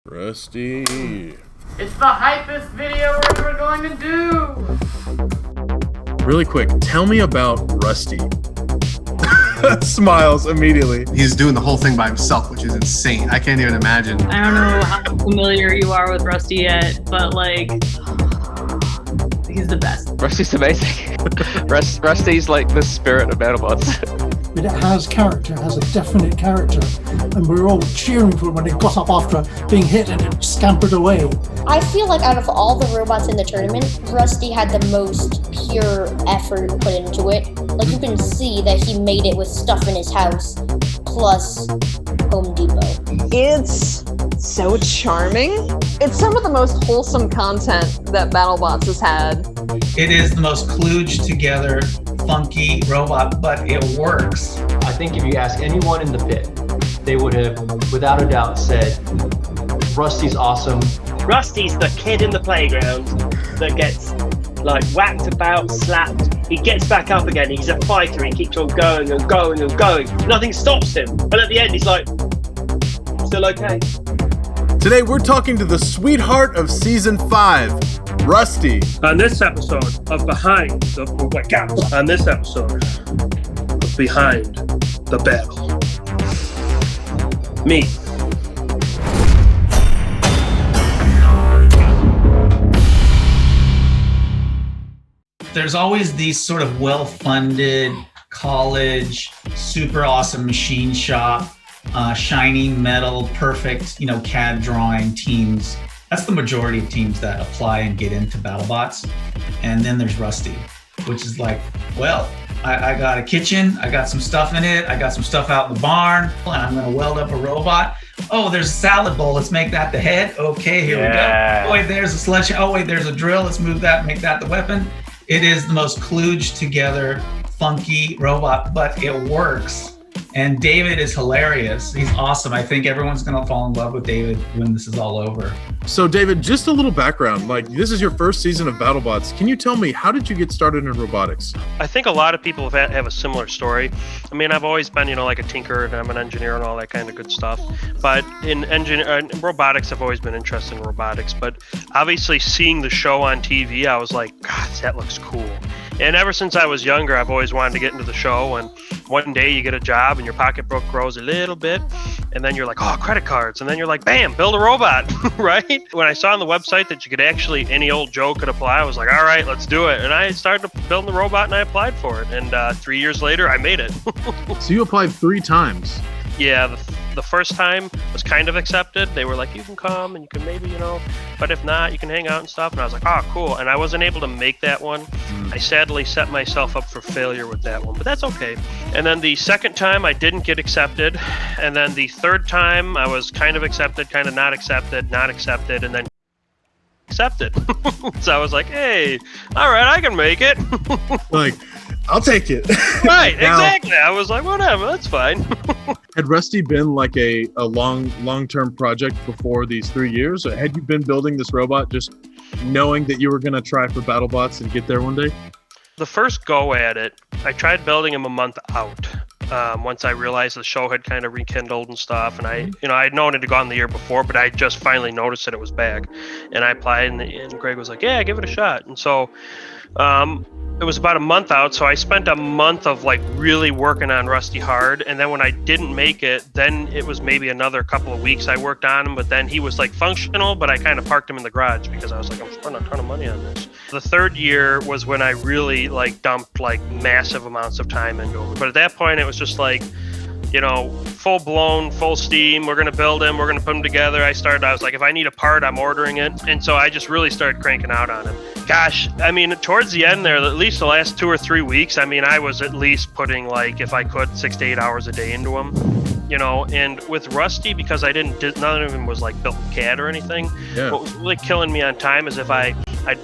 Rusty. It's the hypest video we're ever going to do! Really quick, tell me about Rusty. Smiles immediately. He's doing the whole thing by himself, which is insane. I can't even imagine. I don't know how familiar you are with Rusty yet, but like, he's the best. Rusty's amazing. Rusty's like the spirit of BattleBots. But it has character, it has a definite character, and we were all cheering for it when it got up after being hit and it scampered away. I feel like out of all the robots in the tournament, Rusty had the most pure effort put into it. Like, you can see that he made it with stuff in his house, plus Home Depot. It's so charming. It's some of the most wholesome content that BattleBots has had. It is the most kludged together, funky robot, but it works. I think if you ask anyone in the pit, they would have, without a doubt, said, Rusty's awesome. Rusty's the kid in the playground that gets like whacked about, slapped. He gets back up again. He's a fighter. He keeps on going and going and going. Nothing stops him. And at the end, he's like, still okay. Today, we're talking to the sweetheart of Season 5, Rusty. On this episode of Behind the Battle. Me. There's always these sort of well-funded college, super awesome machine shop, shining metal, perfect, CAD drawing teams. That's the majority of teams that apply and get into BattleBots. And then there's Rusty, which is like, well, I got a kitchen, I got some stuff in it, I got some stuff out in the barn, and I'm gonna weld up a robot. Oh, there's a salad bowl, let's make that the head. Okay, here we go. Oh, wait, there's a sledge. Oh, wait, there's a drill, let's move that, make that the weapon. It is the most kludged together, funky robot, but it works. And David is hilarious. He's awesome. I think everyone's going to fall in love with David when this is all over. So, David, just a little background. Like, this is your first season of BattleBots. Can you tell me, how did you get started in robotics? I think a lot of people have a similar story. I mean, I've always been, like a tinker, and I'm an engineer and all that kind of good stuff. But in robotics, I've always been interested in robotics. But obviously, seeing the show on TV, I was like, God, that looks cool. And ever since I was younger, I've always wanted to get into the show. And one day you get a job and your pocketbook grows a little bit. And then you're like, oh, credit cards. And then you're like, bam, build a robot, right? When I saw on the website that you could actually, any old Joe could apply, I was like, all right, let's do it. And I started building the robot and I applied for it. And 3 years later, I made it. So you applied 3 times? Yeah, the first time was kind of accepted. They were like, you can come and you can maybe, but if not, you can hang out and stuff. And I was like, oh, cool. And I wasn't able to make that one. I sadly set myself up for failure with that one, but that's okay. And then the second time I didn't get accepted. And then the third time I was kind of accepted, kind of not accepted, and then accepted. So I was like, hey, all right, I can make it. Like, I'll take it. Right, exactly. I was like, whatever, that's fine. Had Rusty been like a long-term project before these 3 years? Or had you been building this robot just knowing that you were going to try for BattleBots and get there one day? The first go at it, I tried building him a month out. Once I realized the show had kind of rekindled and stuff, and I had known it had gone the year before, but I just finally noticed that it was back, and I applied, and Greg was like, yeah, give it a shot. And so it was about a month out, so I spent a month of like really working on Rusty hard, and then when I didn't make it, then it was maybe another couple of weeks I worked on him, but then he was like functional, but I kind of parked him in the garage because I was like, I'm spending a ton of money on this. The third year was when I really like dumped like massive amounts of time into him, but at that point it was just like, full blown, full steam. We're going to build him. We're going to put him together. I was like, if I need a part, I'm ordering it. And so I just really started cranking out on him. Gosh, I mean, towards the end there, at least the last 2 or 3 weeks, I mean, I was at least putting like, if I could, 6 to 8 hours a day into him. And with Rusty, because none of him was like built in CAD or anything. Yeah. What was really killing me on time is if I'd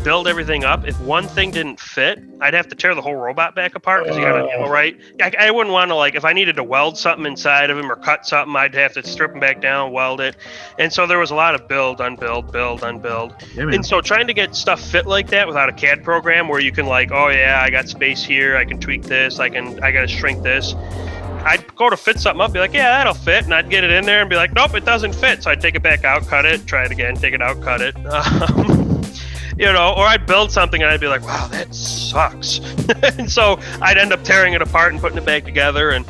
build everything up. If one thing didn't fit, I'd have to tear the whole robot back apart because you got to, right? I wouldn't want to, like, if I needed to weld something inside of him or cut something, I'd have to strip him back down, weld it. And so there was a lot of build, unbuild, build, unbuild. Yeah, and so trying to get stuff fit like that without a CAD program where you can like, oh yeah, I got space here, I can tweak this, I got to shrink this. I'd go to fit something up, be like, yeah, that'll fit, and I'd get it in there and be like, nope, it doesn't fit. So I'd take it back out, cut it, try it again, take it out, cut it. Or I'd build something and I'd be like, wow, that sucks. And so I'd end up tearing it apart and putting it back together. And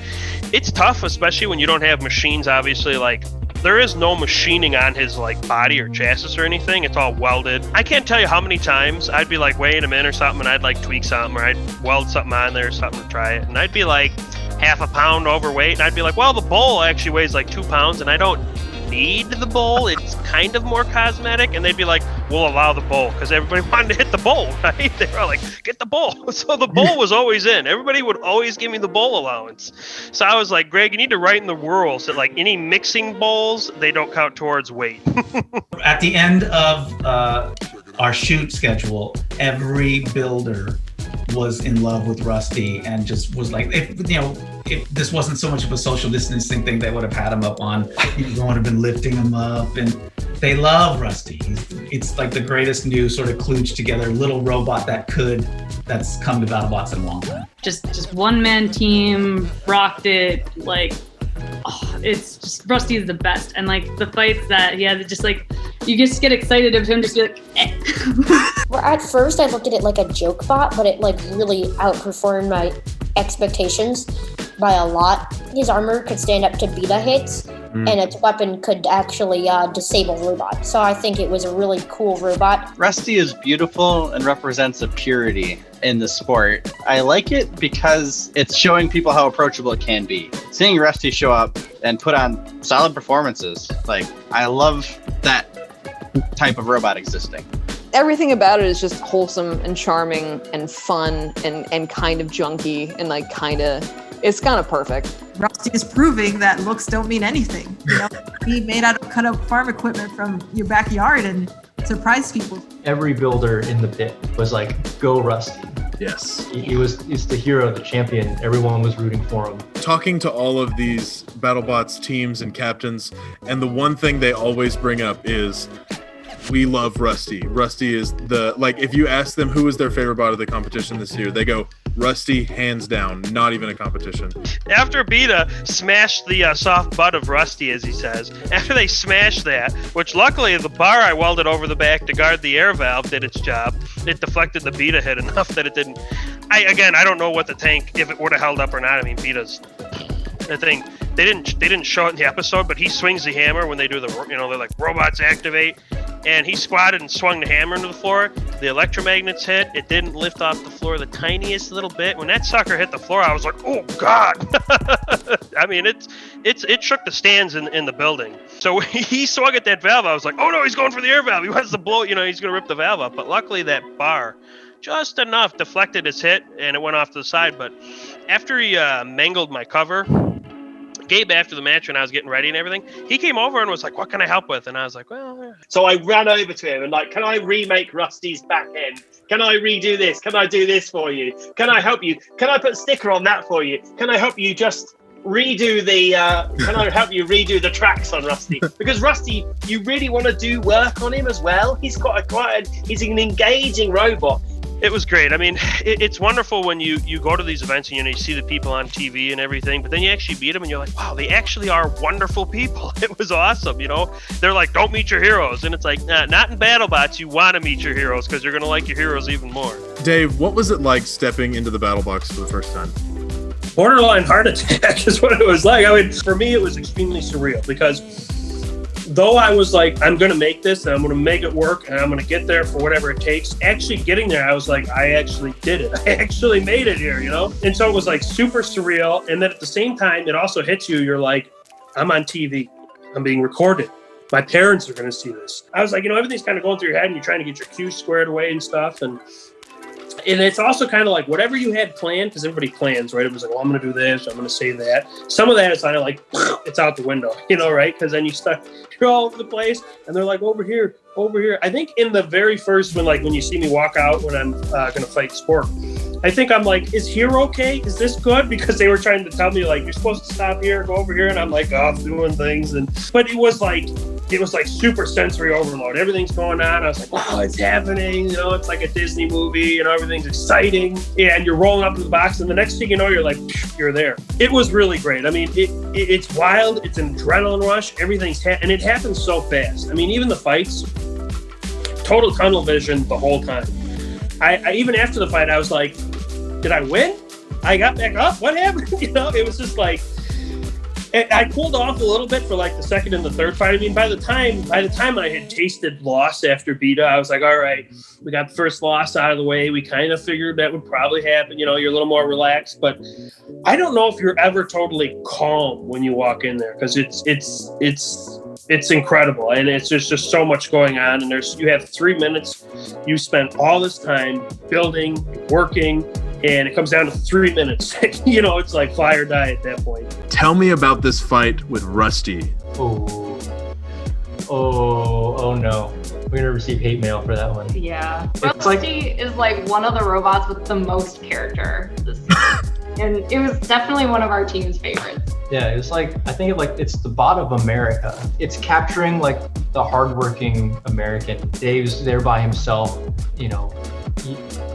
it's tough, especially when you don't have machines, obviously, like there is no machining on his like body or chassis or anything. It's all welded. I can't tell you how many times I'd be like weighing him in or something and I'd like tweak something or I'd weld something on there or something to try it. And I'd be like half a pound overweight. And I'd be like, well, the bowl actually weighs like 2 pounds and I don't need the bowl. It's kind of more cosmetic. And they'd be like, we'll allow the bowl, because everybody wanted to hit the bowl, right? They were like, get the bowl. So the bowl was always in. Everybody would always give me the bowl allowance. So I was like, Greg, you need to write in the rules that like any mixing bowls, they don't count towards weight. At the end of our shoot schedule, every builder was in love with Rusty and just was like, if this wasn't so much of a social distancing thing, they would have had him up on, they would have been lifting him up, and they love Rusty. It's like the greatest new sort of kludged together little robot that's come to BattleBots in a long time. Just one-man team, rocked it, like, it's just, Rusty is the best. And like the fights that he had, just like, you just get excited of him just be like, eh. Well, at first I looked at it like a joke bot, but it like really outperformed my expectations by a lot. His armor could stand up to beta hits, and its weapon could actually disable robots. So I think it was a really cool robot. Rusty is beautiful and represents a purity in the sport. I like it because it's showing people how approachable it can be. Seeing Rusty show up and put on solid performances, like, I love that type of robot existing. Everything about it is just wholesome and charming and fun and kind of junky and like it's kind of perfect. Rusty is proving that looks don't mean anything. Be made out of cut up farm equipment from your backyard and surprise people. Every builder in the pit was like, go Rusty. Yes. He's the hero, the champion. Everyone was rooting for him. Talking to all of these BattleBots teams and captains, and the one thing they always bring up is, we love Rusty. Rusty is if you ask them who is their favorite bot of the competition this year, they go, Rusty, hands down, not even a competition. After Beta smashed the soft butt of Rusty, as he says, after they smashed that, which luckily the bar I welded over the back to guard the air valve did its job. It deflected the Beta hit enough that it didn't. I don't know what the tank, if it would have held up or not. I mean, Beta's the thing. They didn't show it in the episode, but he swings the hammer when they do they're like, robots activate. And he squatted and swung the hammer into the floor. The electromagnets hit. It didn't lift off the floor the tiniest little bit. When that sucker hit the floor, I was like, oh, God. I mean, it shook the stands in the building. So he swung at that valve. I was like, oh, no, he's going for the air valve. He wants to blow, he's going to rip the valve up. But luckily that bar just enough deflected his hit, and it went off to the side. But after he mangled my cover, Gabe, after the match when I was getting ready and everything, he came over and was like, what can I help with? And I was like, well, yeah. So I ran over to him and like, can I remake Rusty's back end? Can I redo this? Can I do this for you? Can I help you? Can I put a sticker on that for you? Can I help you just redo the tracks on Rusty? Because Rusty, you really want to do work on him as well. He's he's an engaging robot. It was great. I mean, it's wonderful when you go to these events and you see the people on TV and everything, but then you actually meet them and you're like, wow, they actually are wonderful people. It was awesome, They're like, don't meet your heroes. And it's like, nah, not in BattleBots. You want to meet your heroes because you're going to like your heroes even more. Dave, what was it like stepping into the battle box for the first time? Borderline heart attack is what it was like. I mean, for me, it was extremely surreal because though I was like, I'm going to make this and I'm going to make it work and I'm going to get there for whatever it takes, actually getting there, I was like, I actually did it. I actually made it here, And so it was like super surreal. And then at the same time, it also hits you. You're like, I'm on TV. I'm being recorded. My parents are going to see this. I was like, everything's kind of going through your head and you're trying to get your cues squared away and stuff. And it's also kind of like whatever you had planned, because everybody plans, right? It was like, well, I'm going to do this, I'm going to say that. Some of that is kind of like, it's out the window, right? Because then you're all over the place, and they're like, over here. I think in the very first, when you see me walk out when I'm going to fight Spork, I think I'm like, is here okay? Is this good? Because they were trying to tell me, like, you're supposed to stop here, go over here, and I'm like, off doing things. But it was like, it was like super sensory overload. Everything's going on. I was like, wow, it's happening. You know, it's like a Disney movie. You know, everything's exciting. And you're rolling up to the box, and the next thing you know, you're like, you're there. It was really great. I mean, it's wild. It's an adrenaline rush. Everything's and it happens so fast. I mean, even the fights, total tunnel vision the whole time. I even after the fight, I was like, did I win? I got back up. What happened? You know, it was just like, I cooled off a little bit for like the second and the third fight. I mean, by the time I had tasted loss after Beta, I was like, all right, we got the first loss out of the way. We kind of figured that would probably happen. You know, you're a little more relaxed, but I don't know if you're ever totally calm when you walk in there, because it's incredible, and it's just so much going on. And you have 3 minutes. You spent all this time building, working, and it comes down to 3 minutes. You know, it's like fly or die at that point. Tell me about this fight with Rusty. Oh no. We're gonna receive hate mail for that one. Yeah. It's Rusty is like one of the robots with the most character this season. And it was definitely one of our team's favorites. Yeah, it's like, I think it's the bot of America. It's capturing like the hardworking American. Dave's there by himself, you know,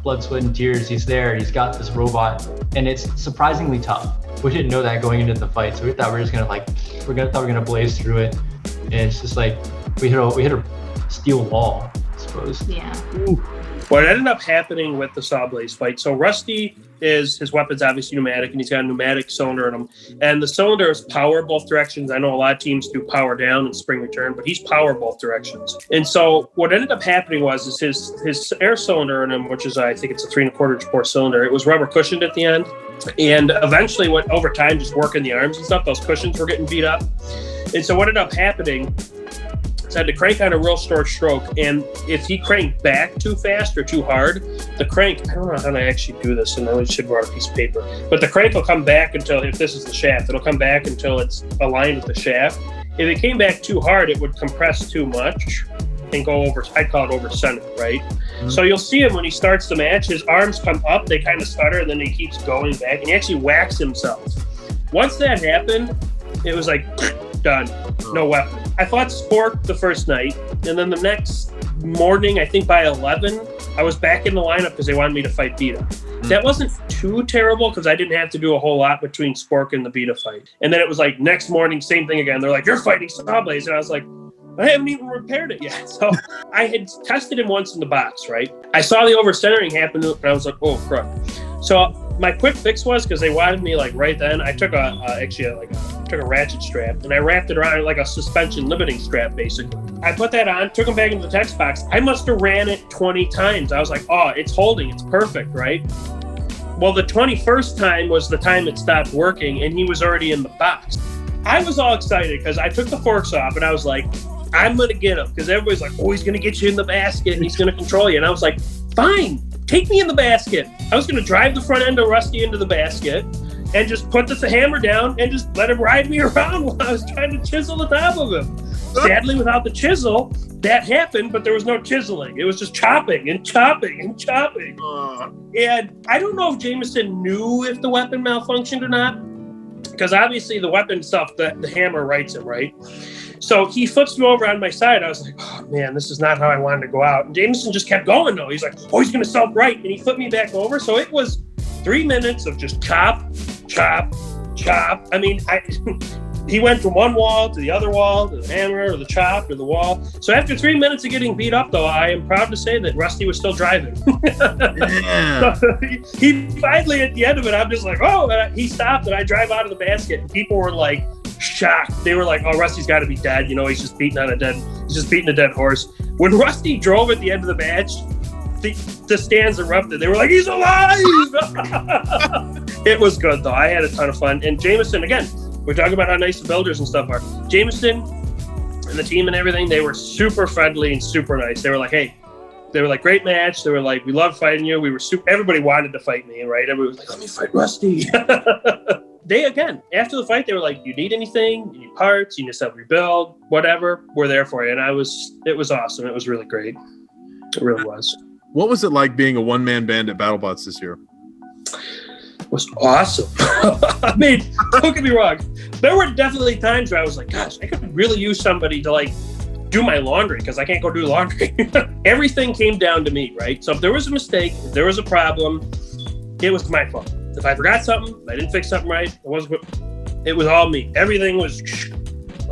blood, sweat, and tears. He's there. He's got this robot, and it's surprisingly tough. We didn't know that going into the fight, so we thought we were just gonna thought we were gonna blaze through it, and it's just like we hit a steel wall, I suppose. Yeah. What ended up happening with the Sawblaze fight, so Rusty his weapon's obviously pneumatic, and he's got a pneumatic cylinder in him. And the cylinder is power both directions. I know a lot of teams do power down and spring return, but he's power both directions. And so what ended up happening was his air cylinder in him, which is, I think it's a 3 1/4 inch bore cylinder, it was rubber cushioned at the end. And eventually, over time, just working the arms and stuff, those cushions were getting beat up. And so what ended up happening, I had to crank on a real short stroke, and if he cranked back too fast or too hard, the crank, I don't know how to actually do this, and I should write a piece of paper, but the crank will come back until, if this is the shaft, it'll come back until it's aligned with the shaft. If it came back too hard, it would compress too much and go over, I'd call it over center, right? Mm-hmm. So you'll see him when he starts the match, his arms come up, they kind of stutter, and then he keeps going back, and he actually whacks himself. Once that happened, it was like, done, no weapon. I fought Spork the first night, and then the next morning, I think by 11, I was back in the lineup because they wanted me to fight Beta. That wasn't too terrible because I didn't have to do a whole lot between Spork and the Beta fight. And then it was like next morning, same thing again. They're like, you're fighting Sawblaze. And I was like, I haven't even repaired it yet. So I had tested him once in the box, right? I saw the overcentering happen, and I was like, oh, crap. So my quick fix was, because they wanted me like right then, I took a ratchet strap and I wrapped it around like a suspension limiting strap, basically. I put that on, took him back into the text box. I must have ran it 20 times. I was like, oh, it's holding, it's perfect, right? Well, the 21st time was the time it stopped working, and he was already in the box. I was all excited because I took the forks off and I was like, I'm going to get him, because everybody's like, oh, he's going to get you in the basket and he's going to control you. And I was like, fine, take me in the basket. I was going to drive the front end of Rusty into the basket and just put the hammer down and just let him ride me around while I was trying to chisel the top of him. Sadly, without the chisel, that happened, but there was no chiseling. It was just chopping and chopping and chopping. And I don't know if Jameson knew if the weapon malfunctioned or not, because obviously the weapon stuff, the hammer writes him, right? So he flips me over on my side. I was like, oh, man, this is not how I wanted to go out. And Jameson just kept going, though. He's like, oh, he's going to self-right. And he flipped me back over. So it was 3 minutes of just chop, chop, chop. I mean, he went from one wall to the other wall, to the hammer, or the chop, or the wall. So after 3 minutes of getting beat up, though, I am proud to say that Rusty was still driving. Yeah. So he finally, at the end of it, I'm just like, oh, and he stopped, and I drive out of the basket. And people were like, shocked. They were like, oh, Rusty's got to be dead. You know, he's just beating a dead horse. When Rusty drove at the end of the match, the stands erupted. They were like, he's alive! It was good, though. I had a ton of fun. And Jameson, again, we're talking about how nice the builders and stuff are. Jameson and the team and everything, they were super friendly and super nice. They were like, hey, great match. They were like, we love fighting you. We were everybody wanted to fight me, right? Everybody was like, let me fight Rusty. They, again, after the fight, they were like, you need anything? You need parts? You need to rebuild? Whatever. We're there for you. And it was awesome. It was really great. It really was. What was it like being a one-man band at BattleBots this year? It was awesome. I mean, don't get me wrong. There were definitely times where I was like, gosh, I could really use somebody to like do my laundry because I can't go do laundry. Everything came down to me, right? So if there was a mistake, if there was a problem, it was my fault. If I forgot something, I didn't fix something right, it was all me. Everything was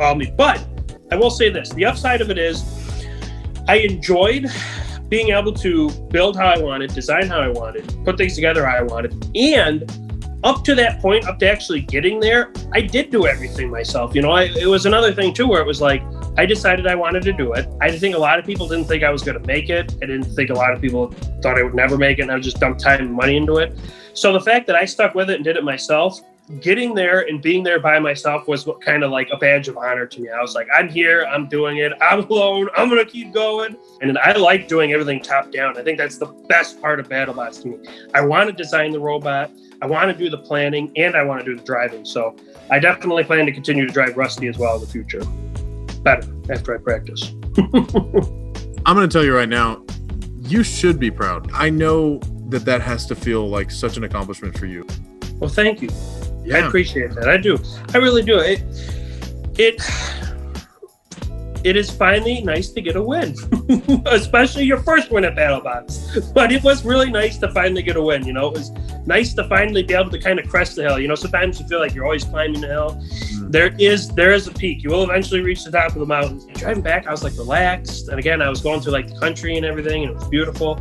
all me. But I will say this, the upside of it is I enjoyed being able to build how I wanted, design how I wanted, put things together how I wanted. And up to that point, up to actually getting there, I did do everything myself. You know, it was another thing too, where it was like, I decided I wanted to do it. I think a lot of people didn't think I was going to make it. I didn't think a lot of people thought I would never make it, and I would just dump time and money into it. So the fact that I stuck with it and did it myself, getting there and being there by myself was kind of like a badge of honor to me. I was like, I'm here, I'm doing it, I'm alone, I'm going to keep going. And I like doing everything top down. I think that's the best part of BattleBots to me. I want to design the robot, I want to do the planning, and I want to do the driving. So I definitely plan to continue to drive Rusty as well in the future. Better after I practice. I'm going to tell you right now, you should be proud. I know that has to feel like such an accomplishment for you. Well, thank you. Yeah. I appreciate that. I do. I really do. It is finally nice to get a win, especially your first win at BattleBots. But it was really nice to finally get a win. You know, it was nice to finally be able to kind of crest the hill. You know, sometimes you feel like you're always climbing the hill. There is a peak. You will eventually reach the top of the mountain. And driving back, I was like relaxed. And again, I was going through like the country and everything, and it was beautiful.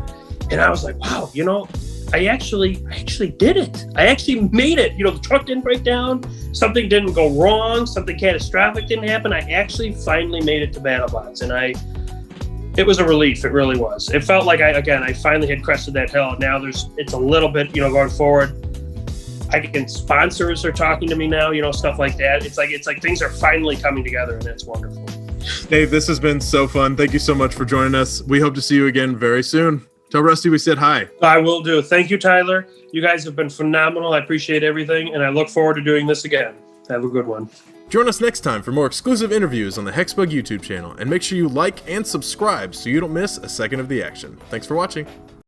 And I was like, wow, you know, I actually did it. I actually made it. You know, the truck didn't break down. Something didn't go wrong. Something catastrophic didn't happen. I actually finally made it to BattleBots. And it was a relief. It really was. It felt like I finally had crested that hill. Now it's a little bit, you know, going forward. Sponsors are talking to me now, you know, stuff like that. It's like things are finally coming together, and it's wonderful. Dave, this has been so fun. Thank you so much for joining us. We hope to see you again very soon. Tell Rusty we said hi. I will do. Thank you, Tyler. You guys have been phenomenal. I appreciate everything, and I look forward to doing this again. Have a good one. Join us next time for more exclusive interviews on the Hexbug YouTube channel, and make sure you like and subscribe so you don't miss a second of the action. Thanks for watching.